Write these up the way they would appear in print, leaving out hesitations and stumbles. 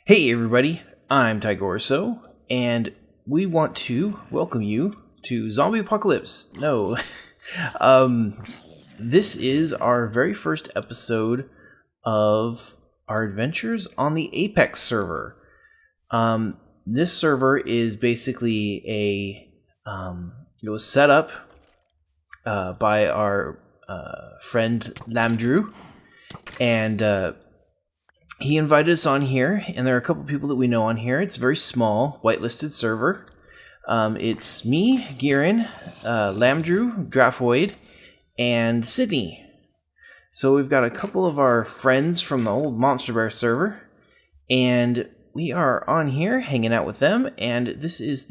Hey everybody, I'm Tiger, and we want to welcome you to Zombie Apocalypse. No, this is our very first episode of our adventures on the Apex server. This server is basically it was set up by our friend Lamdrew, and he invited us on here, and there are a couple people that we know on here. It's a very small, whitelisted server. It's me, Kiger, Lamdrew, Draftvoid, and Sydney. So we've got a couple of our friends from the old Monstabear server, and we are on here hanging out with them. And this is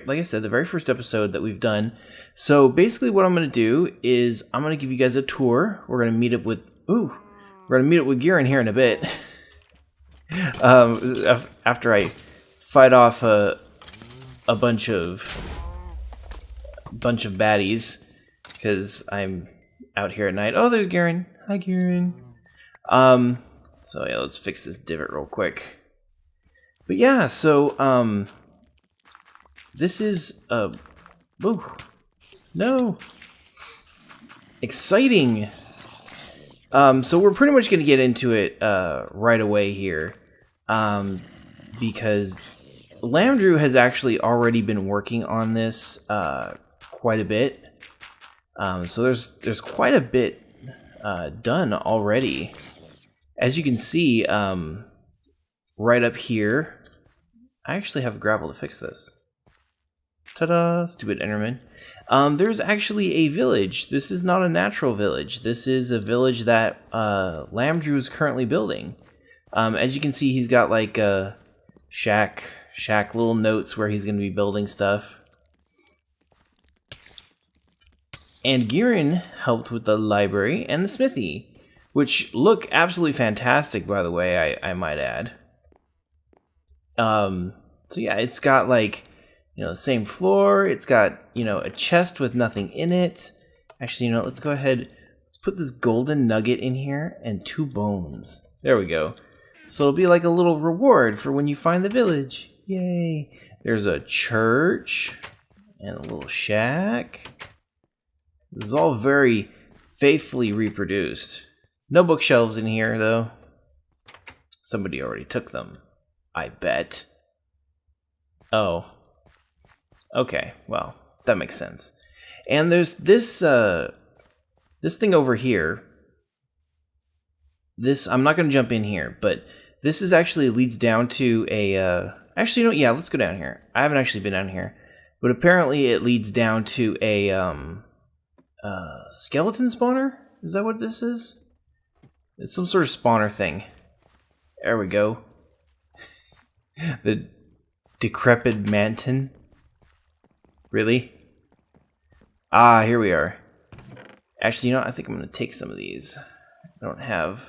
like I said, the very first episode that we've done. So basically, what I'm going to do is I'm going to give you guys a tour. We're going to meet up with Kiger here in a bit. After I fight off a bunch of baddies, because I'm out here at night. Oh, there's Kiger. Hi, Kiger. So yeah, let's fix this divot real quick. But yeah, so this is exciting. So we're pretty much going to get into it right away here, because Lamdrew has actually already been working on this quite a bit. So there's quite a bit done already. As you can see, right up here, I actually have gravel to fix this. Ta-da! Stupid Enderman. There's actually a village. This is not a natural village. This is a village that Lamdrew is currently building. As you can see, he's got like shack little notes where he's going to be building stuff. And Kiger helped with the library and the smithy, which look absolutely fantastic, by the way, I might add. So yeah, it's got like, same floor. It's got, a chest with nothing in it. Actually, let's go ahead. Let's put this golden nugget in here and 2 bones. There we go. So it'll be like a little reward for when you find the village. Yay. There's a church and a little shack. This is all very faithfully reproduced. No bookshelves in here, though. Somebody already took them, I bet. Oh. Okay, well, that makes sense. And there's this thing over here. I'm not going to jump in here, but this is actually leads down to a actually, yeah, let's go down here. I haven't actually been down here, but apparently it leads down to a skeleton spawner. Is that what this is? It's some sort of spawner thing. There we go. The decrepit manton. Really? Ah, here we are. Actually, I think I'm going to take some of these. I don't have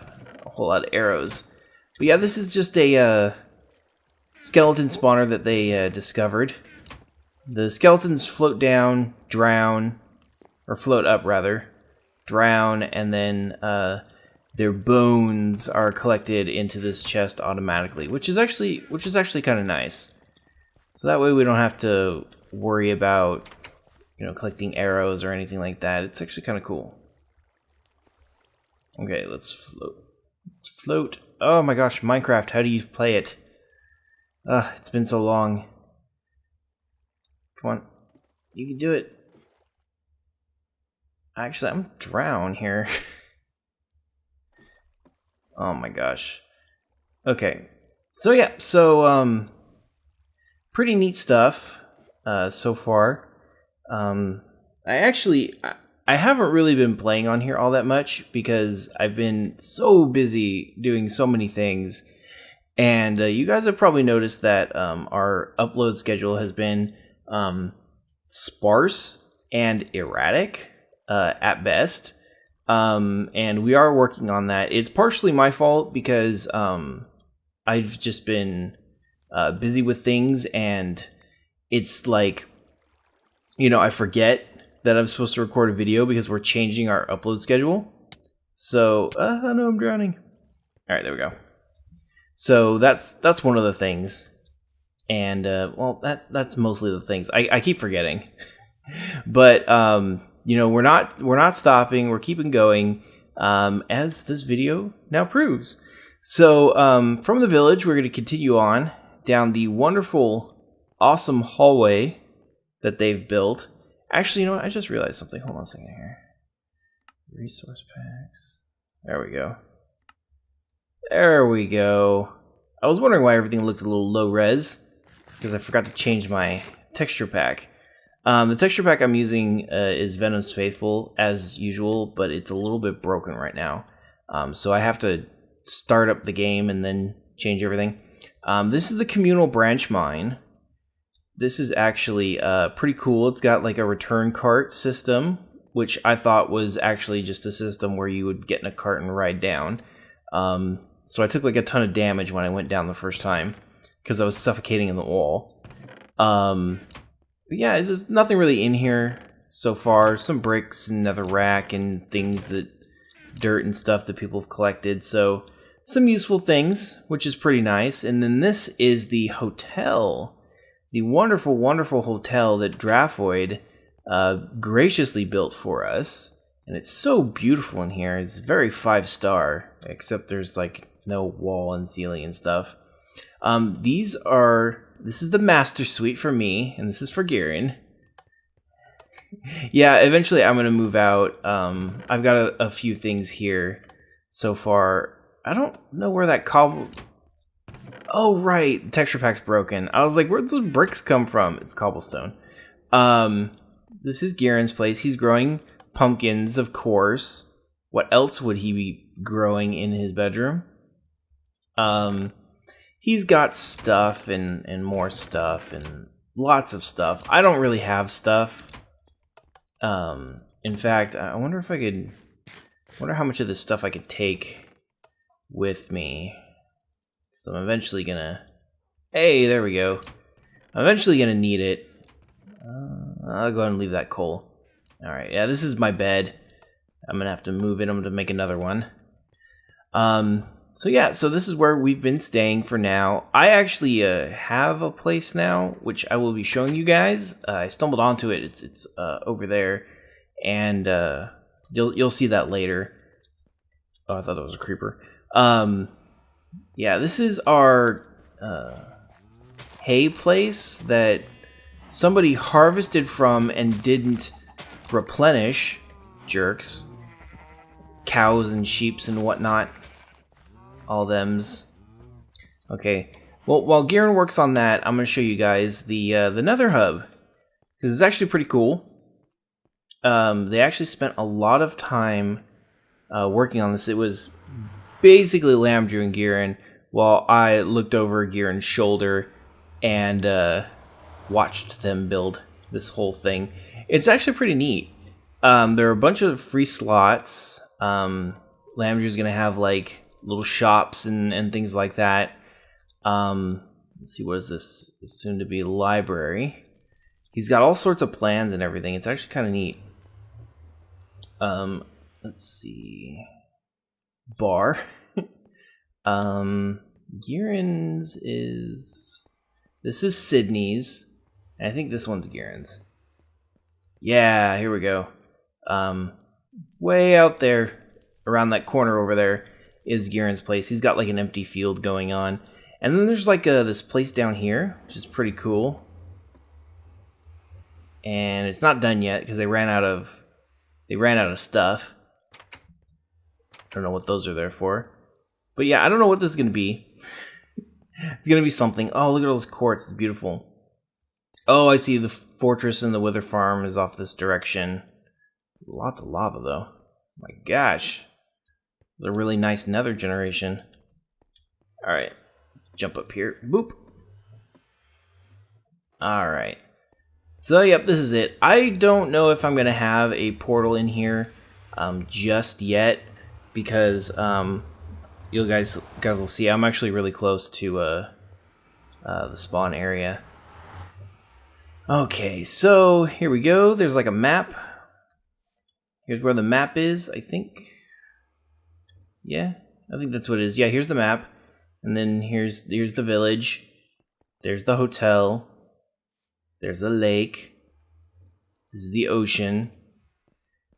a whole lot of arrows. But yeah, this is just a skeleton spawner that they discovered. The skeletons float down, drown, or float up rather, drown, and then their bones are collected into this chest automatically, which is actually kind of nice. So that way we don't have to worry about collecting arrows or anything like that. It's actually kind of cool. Okay, let's float. Oh my gosh, Minecraft, how do you play it? It's been so long. Come on, you can do it. Actually, I'm drowned here. Oh my gosh. Okay, so yeah, pretty neat stuff so far. I haven't really been playing on here all that much because I've been so busy doing so many things, and you guys have probably noticed that our upload schedule has been sparse and erratic at best, and we are working on that. It's partially my fault because I've just been busy with things, and it's like, I forget that I'm supposed to record a video because we're changing our upload schedule. So, no, I'm drowning. All right, there we go. So that's one of the things. And well, that's mostly the things. I keep forgetting. But you know, we're not stopping. We're keeping going, as this video now proves. So from the village, we're going to continue on down the wonderful, awesome hallway that they've built. Actually, you know what? I just realized something. Hold on a second here. Resource packs. There we go. There we go. I was wondering why everything looked a little low res, because I forgot to change my texture pack. The texture pack I'm using is Venom's Faithful, as usual, but it's a little bit broken right now. So I have to start up the game and then change everything. This is the communal branch mine. This is actually pretty cool. It's got like a return cart system, which I thought was actually just a system where you would get in a cart and ride down. So I took like a ton of damage when I went down the first time, because I was suffocating in the wall. Yeah, there's nothing really in here so far. Some bricks and nether rack and things dirt and stuff that people have collected. So some useful things, which is pretty nice. And then this is the hotel. The wonderful, wonderful hotel that Draphoid graciously built for us. And it's so beautiful in here. It's very 5-star, except there's like no wall and ceiling and stuff. This is the master suite for me, and this is for Garen. Yeah, eventually I'm gonna move out. I've got a few things here so far. I don't know where that cobble... Oh, right, the texture pack's broken. I was like, where'd those bricks come from? It's cobblestone. This is Garen's place. He's growing pumpkins, of course. What else would he be growing in his bedroom? He's got stuff and more stuff and lots of stuff. I don't really have stuff. In fact, I wonder if I could... wonder how much of this stuff I could take with me. So I'm eventually gonna... Hey, there we go. I'm eventually gonna need it. I'll go ahead and leave that coal. Alright, yeah, this is my bed. I'm gonna have to move it. I'm gonna make another one. So yeah, so this is where we've been staying for now. I actually have a place now, which I will be showing you guys. I stumbled onto it. It's over there, and you'll see that later. Oh, I thought that was a creeper. Yeah, this is our hay place that somebody harvested from and didn't replenish. Jerks. Cows and sheeps and whatnot. All thems. Okay. Well, while Garen works on that, I'm going to show you guys the Nether Hub, because it's actually pretty cool. They actually spent a lot of time working on this. It was basically Lamdrew and Garen, while I looked over Garen's shoulder and watched them build this whole thing. It's actually pretty neat. There are a bunch of free slots. Lamdrew's going to have like little shops and things like that. Let's see, what is this? Soon to be library. He's got all sorts of plans and everything. It's actually kind of neat. Let's see. Bar. Garen's is... This is Sydney's. And I think this one's Garen's. Yeah, here we go. Way out there, around that corner over there, is Garen's place. He's got like an empty field going on. And then there's like this place down here, which is pretty cool. And it's not done yet because they ran out of stuff. I don't know what those are there for. But yeah, I don't know what this is going to be. It's going to be something. Oh, look at all this quartz. It's beautiful. Oh, I see the fortress and the wither farm is off this direction. Lots of lava, though. My gosh. It's a really nice nether generation. Alright. Let's jump up here. Boop. Alright. So, yep, this is it. I don't know if I'm going to have a portal in here just yet. Because you guys will see I'm actually really close to the spawn area. Okay, so here we go. There's like a map. Here's where the map is, I think. Yeah, I think that's what it is. Yeah, here's the map. And then here's the village. There's the hotel. There's a lake. This is the ocean.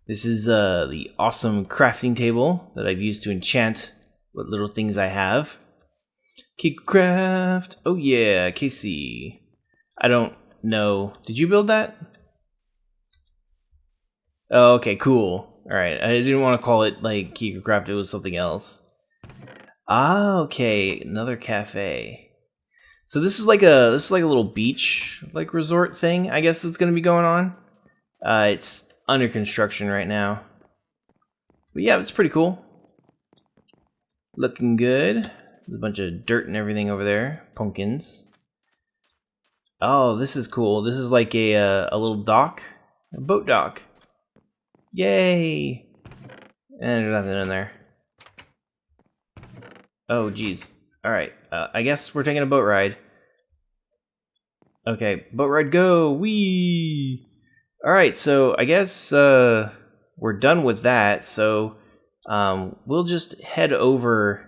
This is the awesome crafting table that I've used to enchant what little things I have. Kiger craft. Oh yeah, KC. I don't know. Did you build that? Oh, okay, cool. Alright, I didn't want to call it like Kiger craft, it was something else. Ah, okay, another cafe. So this is like a little beach like resort thing, I guess, that's gonna be going on. It's under construction right now. But yeah, it's pretty cool. Looking good. There's a bunch of dirt and everything over there. Pumpkins. Oh, this is cool. This is like a little dock, a boat dock. Yay! And there's nothing in there. Oh, geez. Alright, I guess we're taking a boat ride. Okay, boat ride go! Whee! Alright, so I guess we're done with that, so we'll just head over...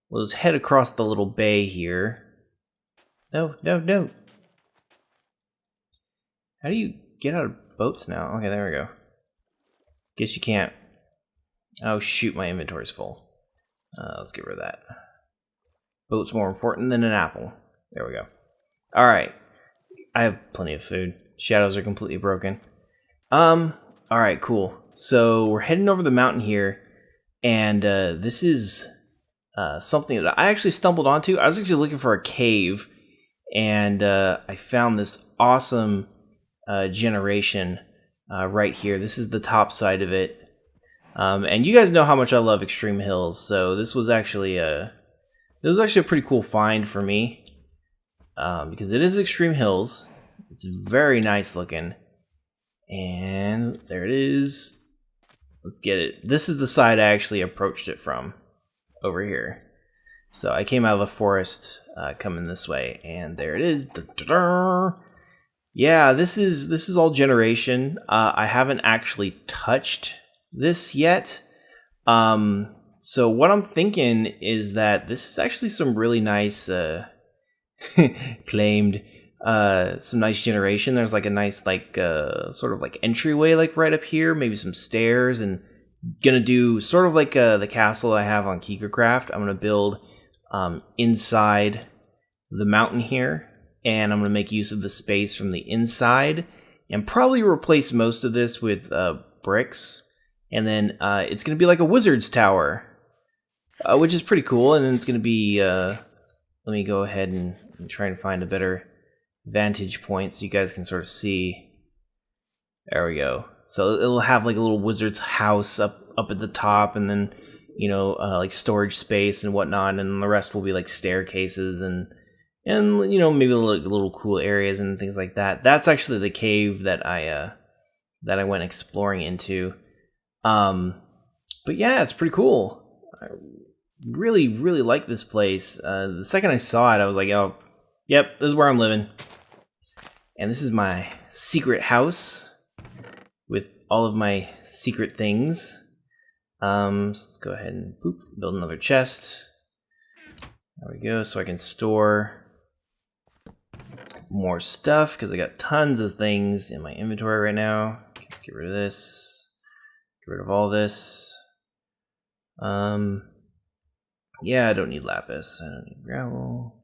we'll just head across the little bay here. No, no, no! How do you get out of boats now? Okay, there we go. Guess you can't... Oh shoot, my inventory's full. Let's get rid of that. Boat's more important than an apple. There we go. Alright. I have plenty of food. Shadows are completely broken. Alright, cool. So we're heading over the mountain here, and this is something that I actually stumbled onto. I was actually looking for a cave, and I found this awesome generation right here. This is the top side of it. And you guys know how much I love extreme hills, so this was actually a pretty cool find for me, because it is extreme hills. It's very nice looking, and there it is. Let's get it. This is the side I actually approached it from, over here. So I came out of the forest, coming this way, and there it is. Yeah, this is all generation. I haven't actually touched this yet. So what I'm thinking is that this is actually some really nice claimed some nice generation. There's like a nice like sort of like entryway like right up here, maybe some stairs, and gonna do sort of like the castle I have on KigerCraft. I'm gonna build inside the mountain here, and I'm gonna make use of the space from the inside and probably replace most of this with bricks. And then it's going to be like a wizard's tower, which is pretty cool. And then it's going to be, let me go ahead and try and find a better vantage point so you guys can sort of see. There we go. So it'll have like a little wizard's house up at the top, and then, you know, like storage space and whatnot. And the rest will be like staircases and you know, maybe little cool areas and things like that. That's actually the cave that I went exploring into. But yeah, it's pretty cool. I really, really like this place. The second I saw it, I was like, oh, yep, this is where I'm living. And this is my secret house with all of my secret things. So let's go ahead and boop, build another chest. There we go, so I can store more stuff, because I got tons of things in my inventory right now. Let's get rid of this. Get rid of all this. Yeah, I don't need lapis. I don't need gravel.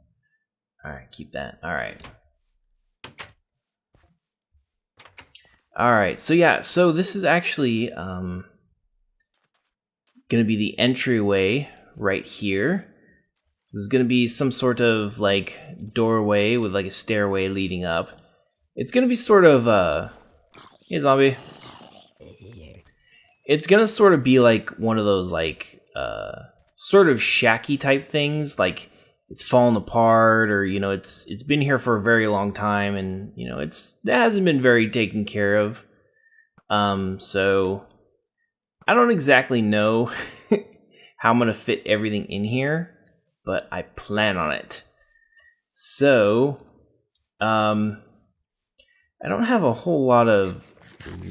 Alright, keep that. Alright. Alright, so yeah, so this is actually gonna be the entryway right here. This is gonna be some sort of like doorway with like a stairway leading up. It's gonna be sort of hey zombie. It's gonna sort of be like one of those like sort of shacky type things, like it's fallen apart, or you know, it's been here for a very long time, and you know, it hasn't been very taken care of. So I don't exactly know how I'm gonna fit everything in here, but I plan on it. So I don't have a whole lot of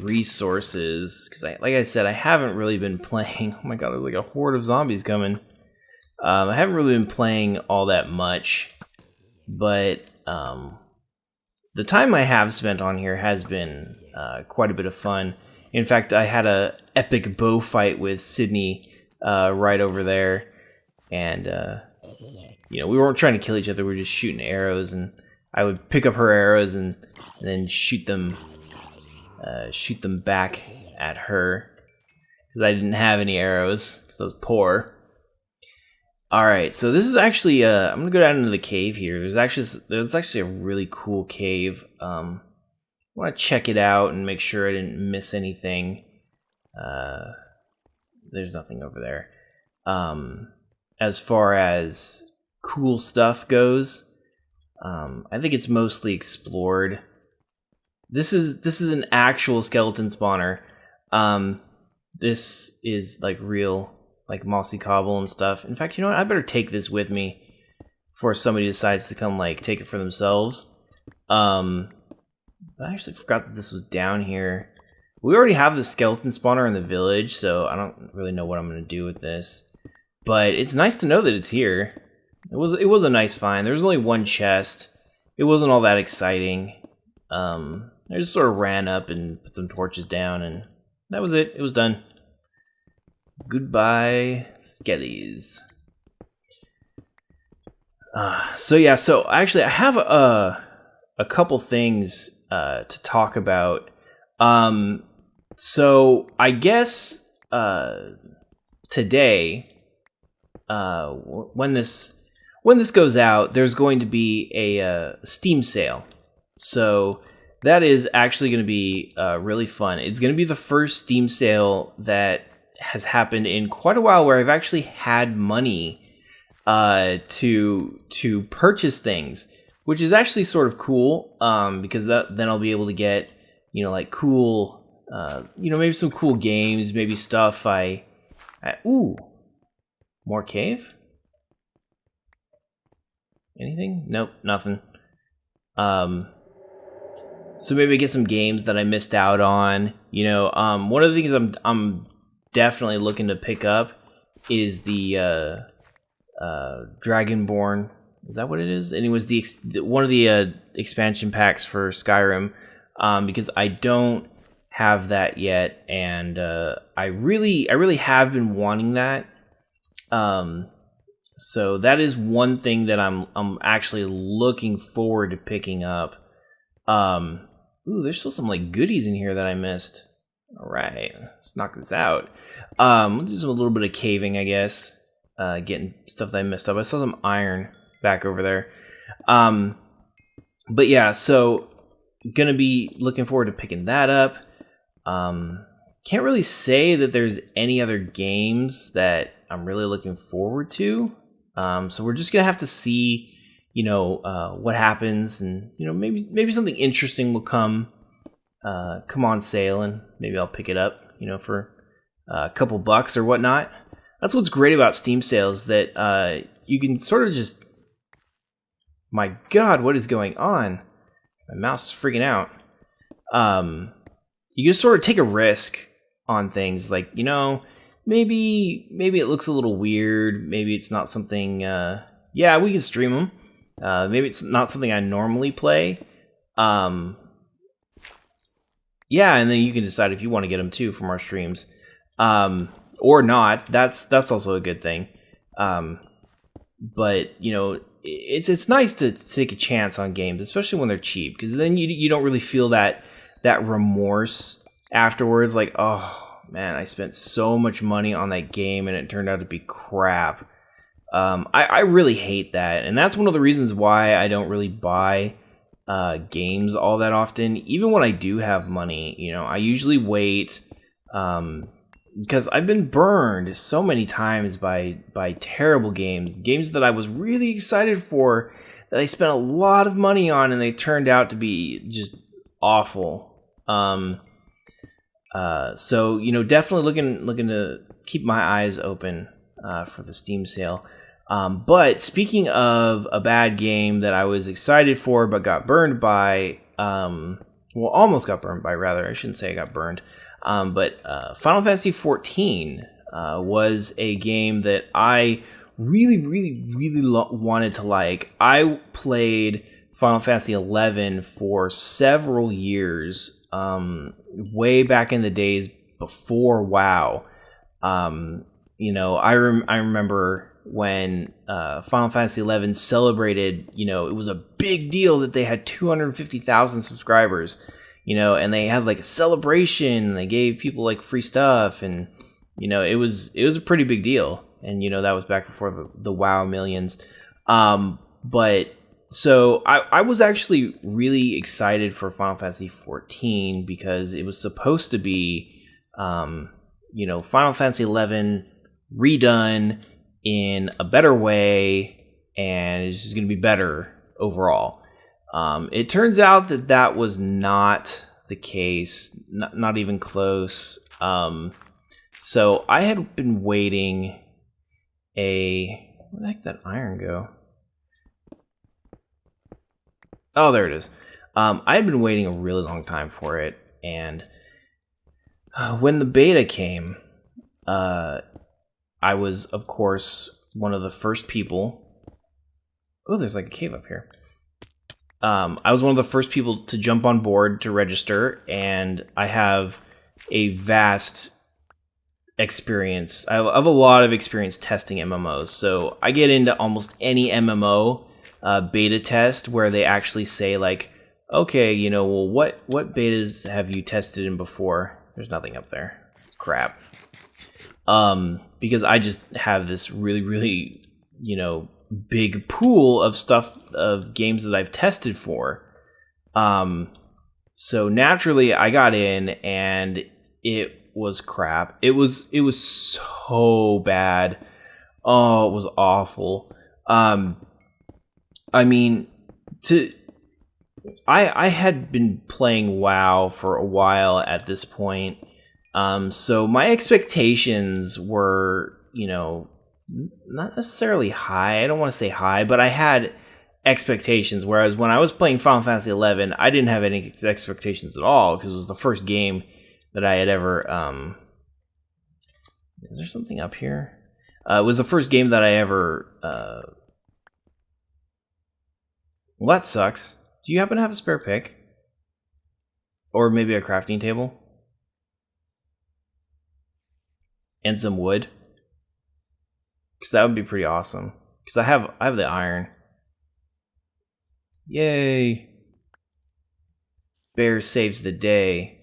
resources, because like I said, I haven't really been playing. Oh my god, there's like a horde of zombies coming. I haven't really been playing all that much, but the time I have spent on here has been quite a bit of fun. In fact, I had a epic bow fight with Sydney right over there, and we weren't trying to kill each other. We were just shooting arrows, and I would pick up her arrows and then shoot them back at her because I didn't have any arrows because I was poor. All right, so this is actually I'm gonna go down into the cave here. There's actually a really cool cave. I want to check it out and make sure I didn't miss anything. There's nothing over there. As far as cool stuff goes, I think it's mostly explored. This is an actual skeleton spawner. This is like real, like mossy cobble and stuff. In fact, you know what? I better take this with me before somebody decides to come like take it for themselves. I actually forgot that this was down here. We already have the skeleton spawner in the village, so I don't really know what I'm going to do with this. But it's nice to know that it's here. It was a nice find. There was only one chest. It wasn't all that exciting. I just sort of ran up and put some torches down, and that was it. It was done. Goodbye, skellies. So actually I have a couple things to talk about. So I guess today, when this goes out, there's going to be a Steam sale. So that is actually going to be really fun. It's going to be the first Steam sale that has happened in quite a while where I've actually had money to purchase things, which is actually sort of cool, because then I'll be able to get, like cool, maybe some cool games, maybe stuff ooh, more cave? Anything? Nope, nothing. So maybe get some games that I missed out on. One of the things I'm definitely looking to pick up is the Dragonborn. Is that what it is? And it was one of the expansion packs for Skyrim, because I don't have that yet, and I really have been wanting that. So that is one thing that I'm actually looking forward to picking up. Ooh, there's still some like goodies in here that I missed. All right, let's knock this out. We'll do a little bit of caving, I guess. Getting stuff that I missed up. I saw some iron back over there. But yeah, so gonna be looking forward to picking that up. Can't really say that there's any other games that I'm really looking forward to. So we're just gonna have to see, what happens, and maybe something interesting will come on sale, and maybe I'll pick it up, for a couple bucks or whatnot. That's what's great about Steam sales, that you can sort of just... My God, what is going on? My mouse is freaking out. You just sort of take a risk on things, like, maybe it looks a little weird. Maybe it's not something... yeah, we can stream them. Maybe it's not something I normally play. Yeah, and then you can decide if you want to get them too from our streams, or not. That's also a good thing. But it's nice to take a chance on games, especially when they're cheap, because then you don't really feel that remorse afterwards. Like, oh man, I spent so much money on that game and it turned out to be crap. I really hate that, and that's one of the reasons why I don't really buy games all that often. Even when I do have money, I usually wait, because I've been burned so many times by terrible games that I was really excited for, that I spent a lot of money on, and they turned out to be just awful. So definitely looking to keep my eyes open for the Steam sale. But speaking of a bad game that I was excited for but got burned by, almost got burned by, rather. I shouldn't say I got burned. But Final Fantasy XIV was a game that I really wanted to like. I played Final Fantasy 11 for several years, way back in the days before WoW. I remember when Final Fantasy 11 celebrated, it was a big deal that they had 250,000 subscribers, and they had like a celebration. They gave people like free stuff, and it was a pretty big deal. And that was back before the WoW millions. But so I was actually really excited for Final Fantasy 14 because it was supposed to be Final Fantasy 11 redone in a better way, and it's just going to be better overall. It turns out that was not the case, not even close. So I had been waiting where the heck did that iron go? Oh, there it is. I had been waiting a really long time for it, and when the beta came, I was, of course, one of the first people. Oh, there's like a cave up here. I was one of the first people to jump on board to register, and I have a vast experience. I have a lot of experience testing MMOs, so I get into almost any MMO beta test where they actually say like, okay, well, what betas have you tested in before? There's nothing up there. It's crap. Because I just have this really big pool of stuff, of games that I've tested for. So naturally I got in, and it was crap. It was so bad. Oh, it was awful. I had been playing WoW for a while at this point. So my expectations were, not necessarily high. I don't want to say high, but I had expectations. Whereas when I was playing Final Fantasy 11, I didn't have any expectations at all, because it was the first game that I had ever. Is there something up here? It was the first game that I ever. Well, that sucks. Do you happen to have a spare pick? Or maybe a crafting table? And some wood? Because that would be pretty awesome. Because I have the iron. Yay! Bear saves the day.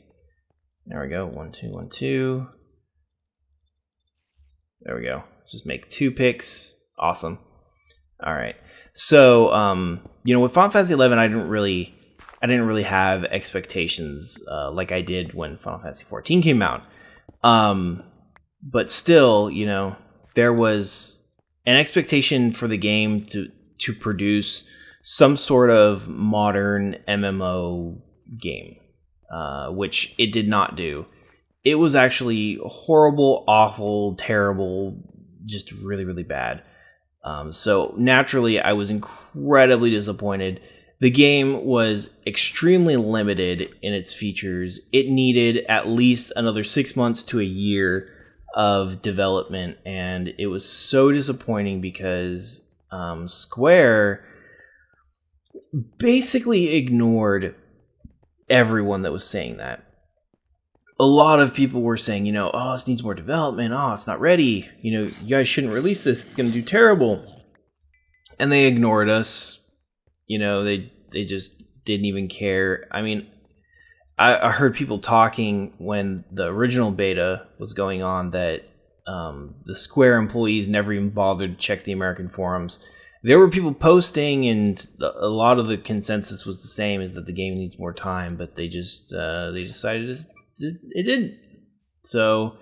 There we go. 1, 2, 1, 2. There we go. Just make 2 picks. Awesome. All right. So, with Final Fantasy 11, I didn't really have expectations like I did when Final Fantasy 14 came out. But still, there was an expectation for the game to produce some sort of modern MMO game, which it did not do. It was actually horrible, awful, terrible, just really bad. So naturally, I was incredibly disappointed. The game was extremely limited in its features. It needed at least another 6 months to a year of development, and it was so disappointing because Square basically ignored everyone that was saying that. A lot of people were saying, oh, this needs more development. Oh, it's not ready. You guys shouldn't release this. It's going to do terrible. And they ignored us. They just didn't even care. I heard people talking when the original beta was going on that the Square employees never even bothered to check the American forums. There were people posting, and a lot of the consensus was the same, is that the game needs more time, but they just they decided it didn't. So,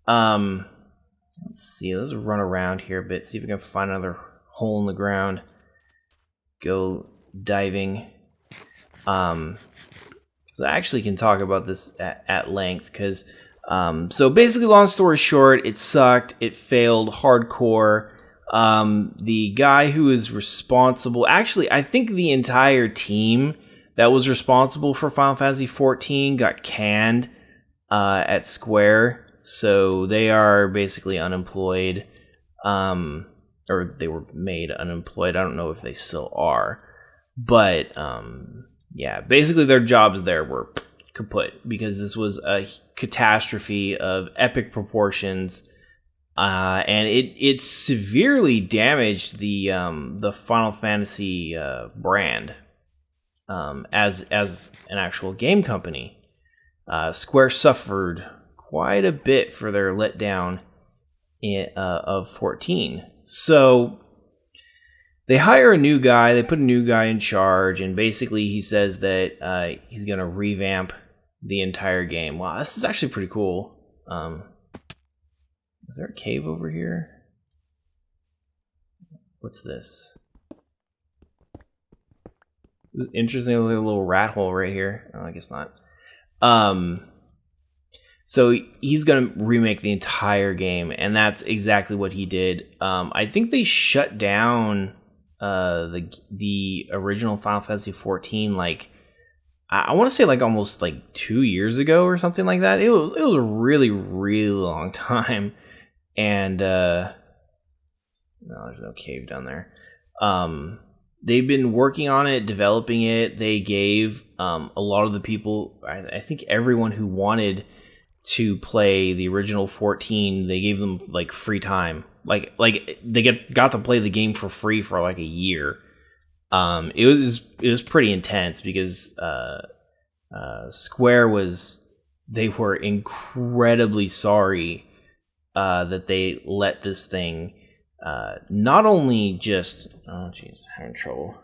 let's see. Let's run around here a bit, see if we can find another hole in the ground. Go diving. So I actually can talk about this at length, because so basically, long story short, it sucked. It failed hardcore. The guy who is responsible, actually, I think the entire team that was responsible for Final Fantasy 14 got canned at Square, so they are basically unemployed. or they were made unemployed. I don't know if they still are, but yeah, basically their jobs there were kaput because this was a catastrophe of epic proportions, and it severely damaged the Final Fantasy brand as an actual game company. Square suffered quite a bit for their letdown of 14. So they hire a new guy, they put a new guy in charge, and basically he says that he's going to revamp the entire game. Wow, this is actually pretty cool. Is there a cave over here? What's this? Interesting, there's like a little rat hole right here. Oh, I guess not. So he's going to remake the entire game, and that's exactly what he did. I think they shut down the original Final Fantasy 14 like I want to say like almost like 2 years ago or something like that. It was a really, really long time. And no, there's no cave down there. They've been working on it, developing it. They gave a lot of the people, I think everyone who wanted to play the original 14, they gave them like free time. Like they got to play the game for free for like a year. It was pretty intense because Square they were incredibly sorry that they let this thing not only just having trouble.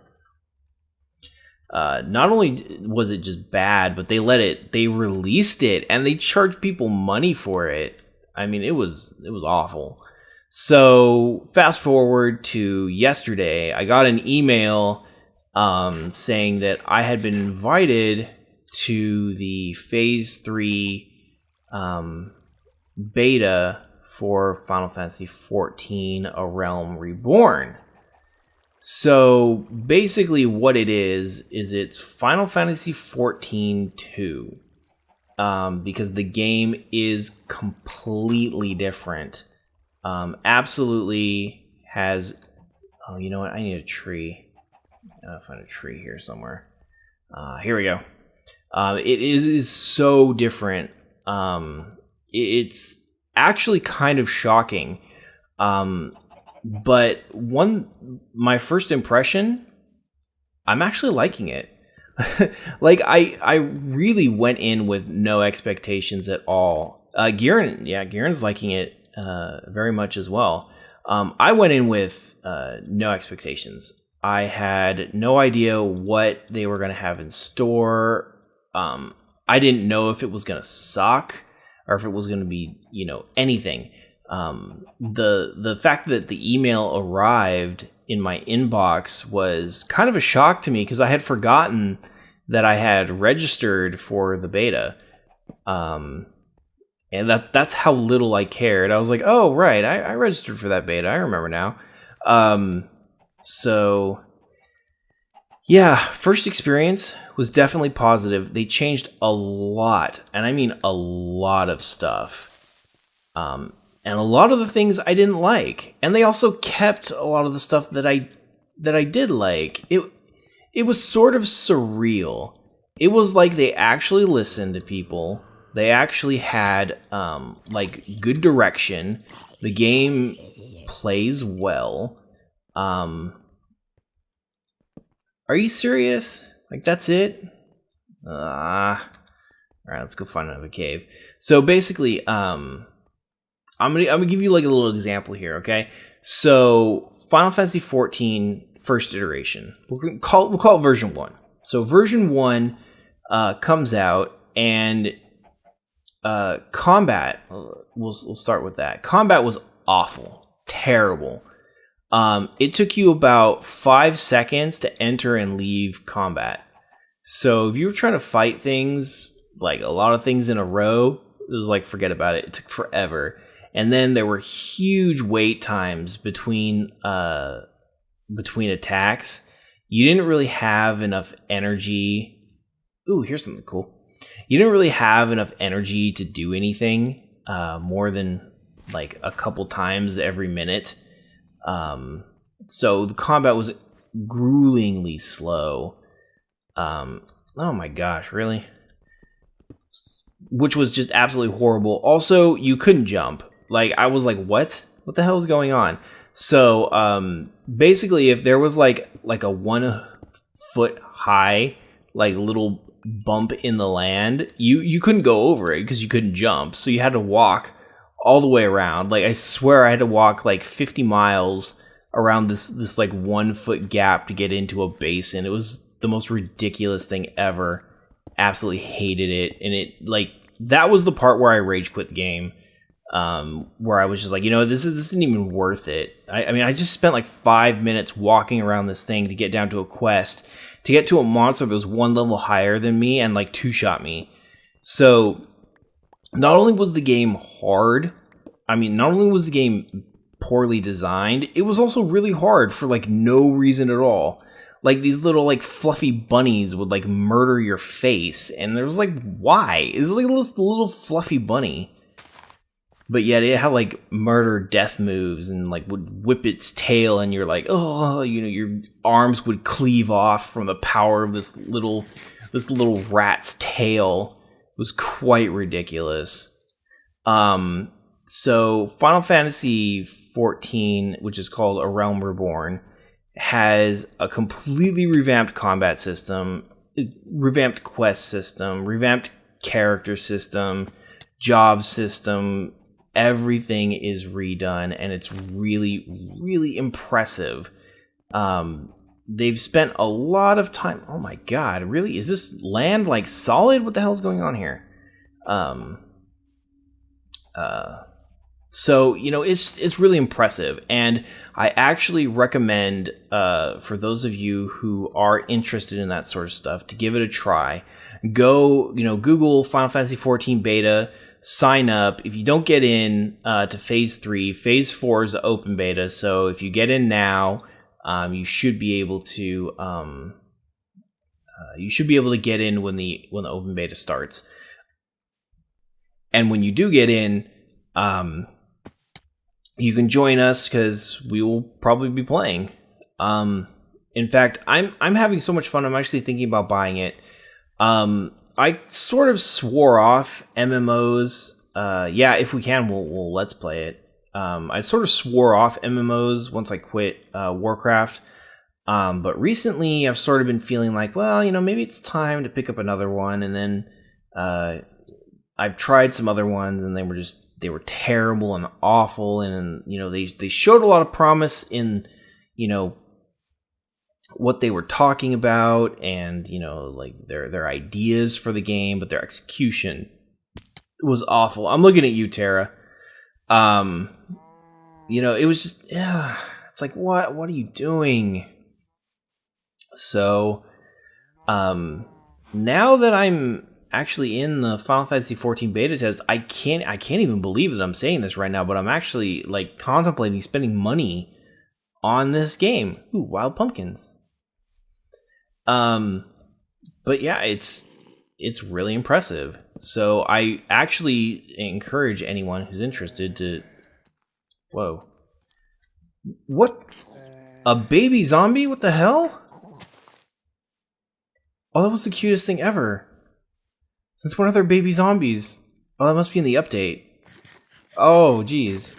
Not only was it just bad, but they released it and they charged people money for it. I mean, it was awful. So fast forward to yesterday, I got an email saying that I had been invited to the Phase 3 beta for Final Fantasy XIV: A Realm Reborn. So basically what it is it's Final Fantasy XIV 2. Because the game is completely different. Absolutely has... Oh, you know what? I need a tree. I'll find a tree here somewhere. Here we go. It is so different. It's actually kind of shocking. But my first impression, I'm actually liking it. Like I really went in with no expectations at all. Gieran's liking it very much as well. I went in with no expectations. I had no idea what they were going to have in store. I didn't know if it was going to suck or if it was going to be, anything. The fact that the email arrived in my inbox was kind of a shock to me because I had forgotten that I had registered for the beta. And that's how little I cared. I was like, oh, right, I registered for that beta. I remember now. So, yeah, first experience was definitely positive. They changed a lot, and I mean a lot of stuff. And a lot of the things I didn't like. And they also kept a lot of the stuff that I did like. It was sort of surreal. It was like they actually listened to people. They actually had good direction. The game plays well. Are you serious? Like, that's it? Alright, let's go find another cave. So basically, I'm gonna give you like a little example here, okay? So Final Fantasy XIV first iteration. We'll call it version 1. So version 1 comes out, and combat, we'll start with that. Combat was awful, terrible. It took you about 5 seconds to enter and leave combat. So if you were trying to fight things, like a lot of things in a row, it was like, forget about it. It took forever. And then there were huge wait times between attacks. You didn't really have enough energy. Ooh, here's something cool. You didn't really have enough energy to do anything more than like a couple times every minute. So the combat was gruelingly slow. Oh my gosh, really? Which was just absolutely horrible. Also, you couldn't jump. Like, I was like, what? What the hell is going on? So, basically, if there was like a 1 foot high, like, little bump in the land, you couldn't go over it because you couldn't jump. So you had to walk all the way around. Like, I swear I had to walk like 50 miles around this like 1 foot gap to get into a basin. It was the most ridiculous thing ever. Absolutely hated it. And it, like, that was the part where I rage quit the game. Where I was just like, this isn't even worth it. I mean, I just spent like 5 minutes walking around this thing to get down to a quest, to get to a monster that was 1 level higher than me and like 2-shot me. So not only was the game hard, not only was the game poorly designed, it was also really hard for like no reason at all. Like, these little like fluffy bunnies would like murder your face, and there was like, why? It's like this little fluffy bunny. But yet it had like murder death moves and like would whip its tail, and you're like, oh, your arms would cleave off from the power of this little rat's tail. It was quite ridiculous. So Final Fantasy 14, which is called A Realm Reborn, has a completely revamped combat system, revamped quest system, revamped character system, job system. Everything is redone, and it's really, really impressive. They've spent a lot of time. Oh my god, really? Is this land like solid? What the hell's going on here? So it's really impressive, and I actually recommend for those of you who are interested in that sort of stuff to give it a try. Go, Google Final Fantasy 14 beta. Sign up. If you don't get in to Phase 3, Phase 4 is the open beta. So if you get in now, you should be able to get in when the open beta starts. And when you do get in, you can join us because we will probably be playing. In fact, I'm having so much fun. I'm actually thinking about buying it. I sort of swore off MMOs. If we can, we'll let's play it. I sort of swore off MMOs once I quit Warcraft. But recently I've sort of been feeling like, well, maybe it's time to pick up another one. And then I've tried some other ones, and they were terrible and awful. And they showed a lot of promise in what they were talking about, and like their ideas for the game, but their execution was awful. I'm looking at you, Tara. It was just, it's like, what are you doing? So now that I'm actually in the Final Fantasy 14 beta test, I can't even believe that I'm saying this right now, but I'm actually like contemplating spending money on this game. Ooh, wild pumpkins. But yeah, it's really impressive. So I actually encourage anyone who's interested to... Whoa. What? A baby zombie? What the hell? Oh, that was the cutest thing ever. Since when are there baby zombies? Oh, that must be in the update. Oh, geez.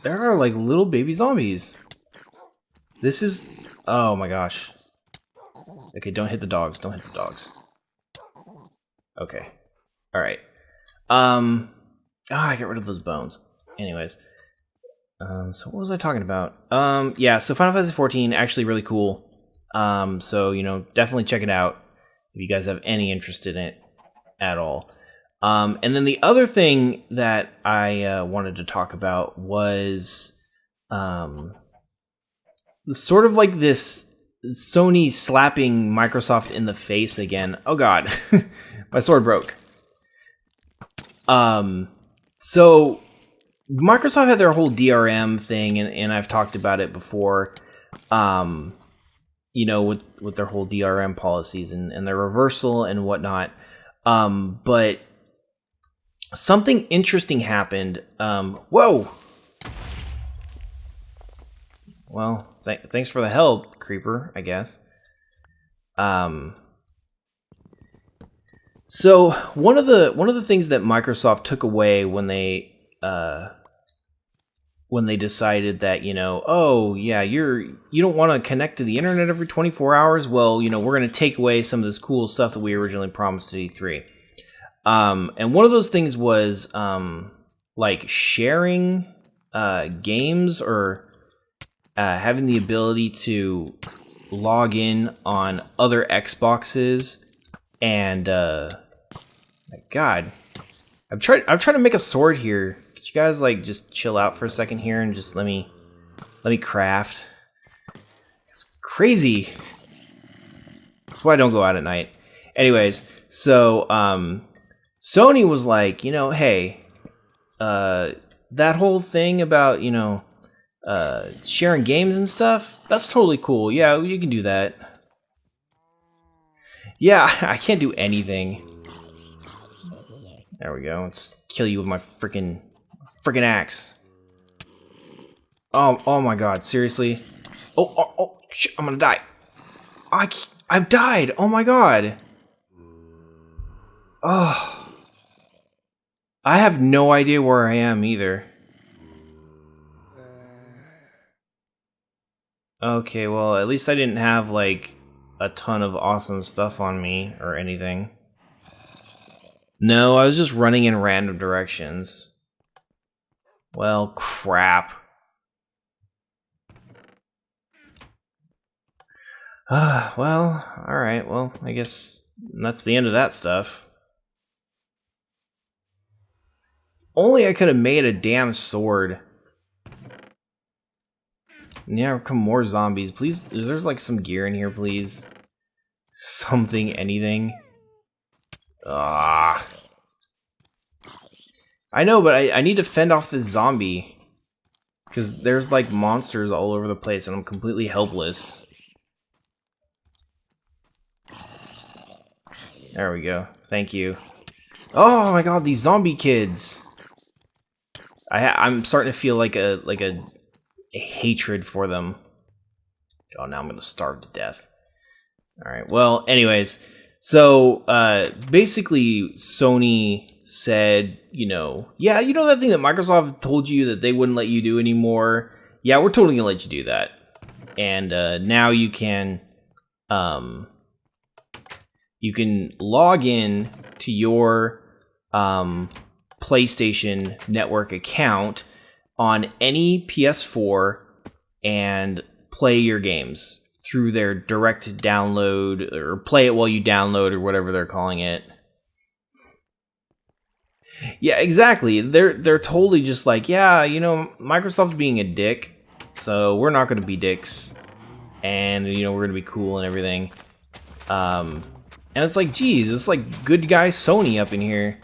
There are like little baby zombies. This is... Oh my gosh. Okay, don't hit the dogs. Don't hit the dogs. Okay. Alright. I get rid of those bones. Anyways. So what was I talking about? Yeah, so Final Fantasy 14, actually really cool. So, definitely check it out if you guys have any interest in it at all. And then the other thing that I wanted to talk about was sort of like this Sony slapping Microsoft in the face again. Oh god, my sword broke. So Microsoft had their whole DRM thing, and I've talked about it before. With their whole DRM policies and their reversal and whatnot. But something interesting happened. Whoa! Well, thanks for the help, Creeper, I guess. So one of the things that Microsoft took away when they decided that, oh yeah, you don't want to connect to the internet every 24 hours. Well, we're going to take away some of this cool stuff that we originally promised at E3. And one of those things was like sharing games or having the ability to log in on other Xboxes. And my God, I'm trying to make a sword here. Could you guys like just chill out for a second here and just let me craft? It's crazy. That's why I don't go out at night. Anyways, so Sony was like, hey, that whole thing about sharing games and stuff, that's totally cool. Yeah, you can do that. Yeah, I can't do anything. There we go. Let's kill you with my freaking axe. Oh my God! Seriously? Oh! Shit, I'm gonna die. I've died. Oh my God. Oh. I have no idea where I am either. Okay, well, at least I didn't have like a ton of awesome stuff on me or anything. No, I was just running in random directions. Well, crap. Well, alright, well, I guess that's the end of that stuff. Only I could have made a damn sword. Yeah, come more zombies. Please, is there like some gear in here, please? Something, anything? Ah. I know, but I need to fend off this zombie. Because there's like monsters all over the place and I'm completely helpless. There we go. Thank you. Oh my God, these zombie kids! I'm starting to feel like a hatred for them. Oh, now I'm gonna starve to death. All right. Well, anyways, so basically, Sony said, yeah, that thing that Microsoft told you that they wouldn't let you do anymore. Yeah, we're totally gonna let you do that, and now you can log in to your PlayStation Network account on any PS4 and play your games through their direct download, or play it while you download, or whatever they're calling it. Yeah, exactly. They're totally just like, yeah, Microsoft's being a dick, so we're not going to be dicks, and we're going to be cool and everything. And it's like, geez, it's like good guy Sony up in here.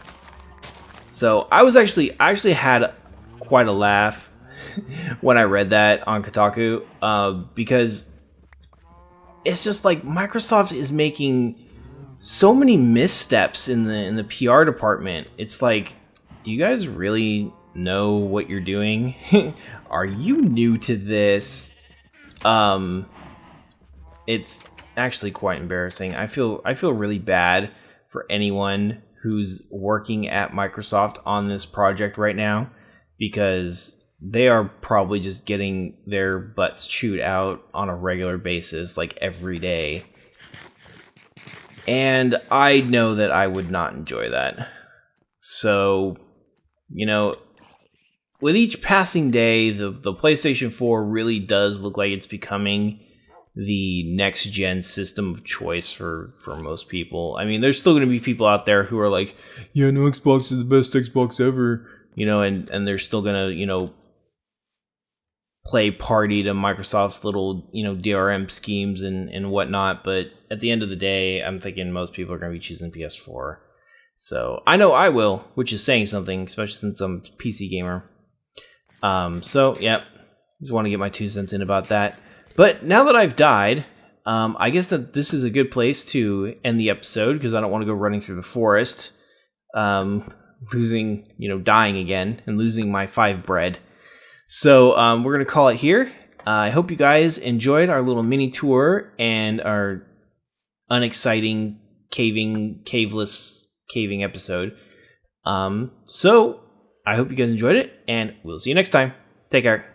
So I actually had quite a laugh when I read that on Kotaku, because it's just like Microsoft is making so many missteps in the PR department. It's like, do you guys really know what you're doing? Are you new to this? It's actually quite embarrassing. I feel really bad for anyone who's working at Microsoft on this project right now, because they are probably just getting their butts chewed out on a regular basis, like every day. And I know that I would not enjoy that. So, with each passing day, the PlayStation 4 really does look like it's becoming the next-gen system of choice for most people. I mean, there's still going to be people out there who are like, yeah, no, Xbox is the best Xbox ever, and they're still going to, play party to Microsoft's little, DRM schemes and whatnot. But at the end of the day, I'm thinking most people are going to be choosing PS4. So I know I will, which is saying something, especially since I'm a PC gamer. So, yeah, just want to get my 2 cents in about that. But now that I've died, I guess that this is a good place to end the episode, because I don't want to go running through the forest, dying again and losing my 5 bread. So we're going to call it here. I hope you guys enjoyed our little mini tour and our unexciting caveless caving episode. So I hope you guys enjoyed it, and we'll see you next time. Take care.